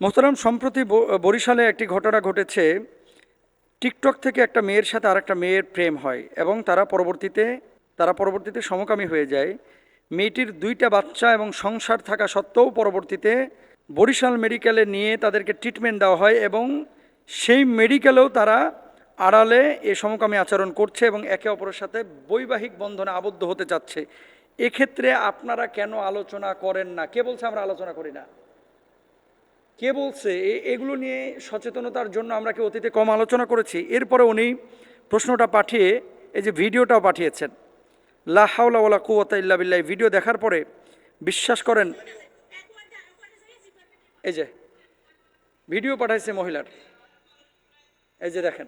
মোহতারাম, সম্প্রতি বরিশালে একটি ঘটনা ঘটেছে। টিকটক থেকে একটা মেয়ের সাথে আরেকটা মেয়ের প্রেম হয় এবং তারা পরবর্তীতে সমকামী হয়ে যায়। মেয়েটির দুইটা বাচ্চা এবং সংসার থাকা সত্ত্বেও পরবর্তীতে বরিশাল মেডিকেলে নিয়ে তাদেরকে ট্রিটমেন্ট দেওয়া হয় এবং সেই মেডিকেলেও তারা আড়ালে এ সমকামী আচরণ করছে এবং একে অপরের সাথে বৈবাহিক বন্ধনে আবদ্ধ হতে চাচ্ছে। এক্ষেত্রে আপনারা কেন আলোচনা করেন না? কে বলছে আমরা আলোচনা করি না? কে বলছে? এগুলো নিয়ে সচেতনতার জন্য আমরা কি অতীতে কম আলোচনা করেছি? এরপরে উনি প্রশ্নটা পাঠিয়ে এই যে ভিডিওটাও পাঠিয়েছেন, লা হাওলা ওয়ালা কুওয়াতা ইল্লা বিল্লাহ। ভিডিও দেখার পরে বিশ্বাস করেন, এই যে ভিডিও পাঠাইছে মহিলার, এই যে দেখেন,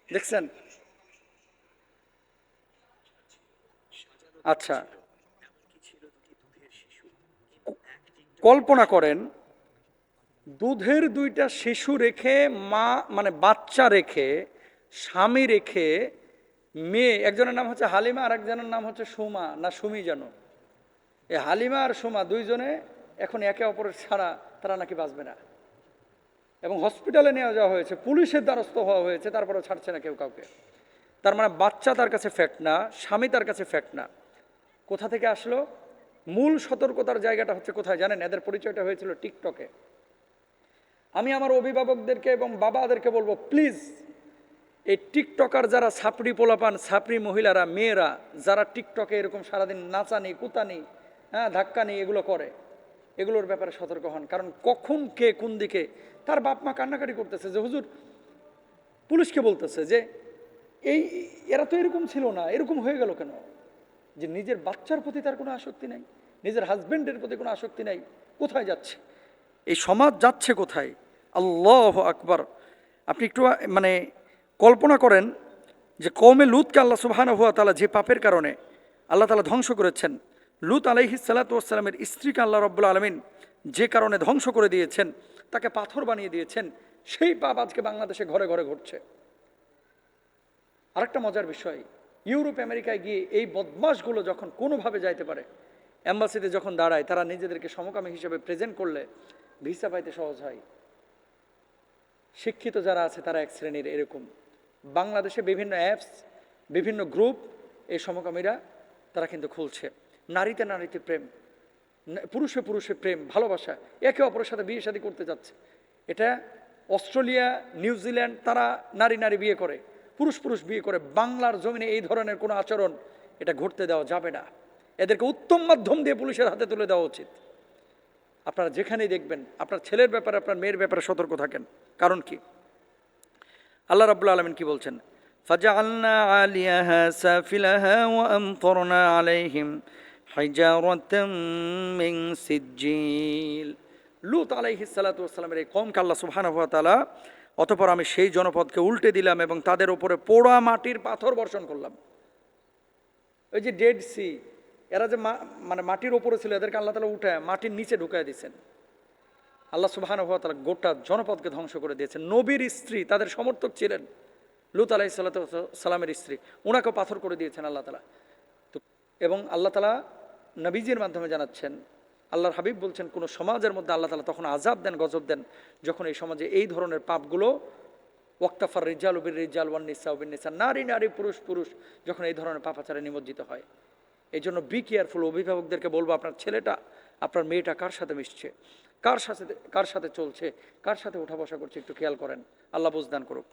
দেখছেন? আচ্ছা, কল্পনা করেন দুধের দুইটা শিশু রেখে, মা মানে বাচ্চা রেখে, স্বামী রেখে, মেয়ে, একজনের নাম হচ্ছে হালিমা আর একজনের নাম হচ্ছে সুমা না সুমি যেন, এই হালিমা আর সুমা দুইজনে এখন একে অপরের ছাড়া তারা নাকি বাঁচবে না এবং হসপিটালে নিয়ে যাওয়া হয়েছে, পুলিশের দ্বারস্থ হওয়া হয়েছে, তারপরেও ছাড়ছে না কেউ কাউকে। তার মানে বাচ্চা তার কাছে ফ্যাক্ট না, স্বামী তার কাছে ফ্যাক্ট না। কোথা থেকে আসলো? মূল সতর্কতার জায়গাটা হচ্ছে কোথায় জানেন? এদের পরিচয়টা হয়েছিল টিকটকে। আমি আমার অভিভাবকদেরকে এবং বাবাদেরকে বলবো, প্লিজ এই টিকটকার যারা ছাপড়ি পোলাপান, ছাপড়ি মহিলারা, মেয়েরা যারা টিকটকে এরকম সারাদিন নাচানি কুতানি, ধাক্কানি এগুলো করে, এগুলোর ব্যাপারে সতর্ক হন। কারণ কখন কে কোন দিকে, তার বাপ মা কান্নাকাটি করতেছে যে হুজুর, পুলিশকে বলতেছে যে এই এরা তো এরকম ছিল না, এরকম হয়ে গেল কেন? যে নিজের বাচ্চার প্রতি তার কোনো আসক্তি নাই, নিজের হাজবেন্ডের প্রতি কোনো আসক্তি নাই। কোথায় যাচ্ছে এই সমাজ? যাচ্ছে কোথায়? আল্লাহু আকবার। আপনি একটু মানে কল্পনা করেন যে কওমে লুতকে আল্লাহ সুবহানাহু ওয়া তাআলা যে পাপের কারণে আল্লাহ তাআলা ধ্বংস করেছেন, লুত আলাইহিস সালাতু ওয়াস সালামের স্ত্রীকে আল্লাহ রাব্বুল আলামিন যে কারণে ধ্বংস করে দিয়েছেন, তাকে পাথর বানিয়ে দিয়েছেন, সেই পাপ আজকে বাংলাদেশে ঘরে ঘরে ঘটছে। আরেকটা মজার বিষয়, ইউরোপ আমেরিকায় গিয়ে এই বদমাশগুলো যখন কোনোভাবে যাইতে পারে, এম্বাসিতে যখন দাঁড়ায়, তারা নিজেদেরকে সমকামী হিসেবে প্রেজেন্ট করলে ভিসা পাইতে সহজ হয়। শিক্ষিত যারা আছে তারা এক শ্রেণীর এরকম। বাংলাদেশে বিভিন্ন অ্যাপস, বিভিন্ন গ্রুপ, এই সমকামীরা তারা কিন্তু খুলছে। নারীতে নারীতে প্রেম, পুরুষে পুরুষে প্রেম, ভালোবাসা, একে অপরের সাথে বিয়ে শাদী করতে যাচ্ছে। এটা অস্ট্রেলিয়া, নিউজিল্যান্ড, তারা নারী নারী বিয়ে করে, পুরুষ পুরুষ বিয়ে করে। বাংলার জমিনে এই ধরনের কোনো আচরণ এটা ঘটতে দেওয়া যাবে না। এদেরকে উত্তম মাধ্যম দিয়ে পুলিশের হাতে তুলে দেওয়া উচিত। আপনারা যেখানেই দেখবেন, আপনার ছেলের ব্যাপারে, আপনার মেয়ের ব্যাপারে সতর্ক থাকেন। কারণ কি? আল্লাহ রাব্বুল আলামিন কি বলছেন? ফাজআলনা আলিয়াহা সাফিলাহা ওয়া আমতারনা আলাইহিম হিজারাতাম মিন সিজ্জিল। লূত আলাইহিস সালাতু ওয়াস সালামের এই কওমকে আল্লাহ সুবহানাহু ওয়া তাআলা, অতঃপর আমি সেই জনপদকে উল্টে দিলাম এবং তাদের উপরে পোড়া মাটির পাথর বর্ষণ করলাম। ওই যে ডেড সি, এরা যে মানে মাটির ওপরে ছিল, এদেরকে আল্লাহ তাআলা উঠায় মাটির নিচে ঢুকায় দিয়েছেন। আল্লাহ সুবহানাহু ওয়া তাআলা গোটা জনপদকে ধ্বংস করে দিয়েছেন। নবীর স্ত্রী, তাদের সমর্থক ছিলেন লূত আলাইহিস সালামের স্ত্রী, ওনাকেও পাথর করে দিয়েছেন আল্লাহ তাআলা। তো এবং আল্লাহ তাআলা নবীজির মাধ্যমে জানাচ্ছেন, আল্লাহর হাবিব বলছেন, কোনো সমাজের মধ্যে আল্লাহ তাআলা তখন আযাব দেন, গজব দেন, যখন এই সমাজে এই ধরনের পাপগুলো, ওয়াক্তাফার রিজালু বির রিজাল ওয়ান নিসা বিন নিসা, নারী নারী পুরুষ পুরুষ, যখন এই ধরনের পাপাচারে নিমজ্জিত হয়। এই জন্য বি কেয়ারফুল। অভিভাবকদেরকে বলবো, আপনার ছেলেটা, আপনার মেয়েটা কার সাথে মিশছে, কার সাথে চলছে, কার সাথে উঠা বসা করছে, একটু খেয়াল করেন। আল্লাহ বুঝদান করুক।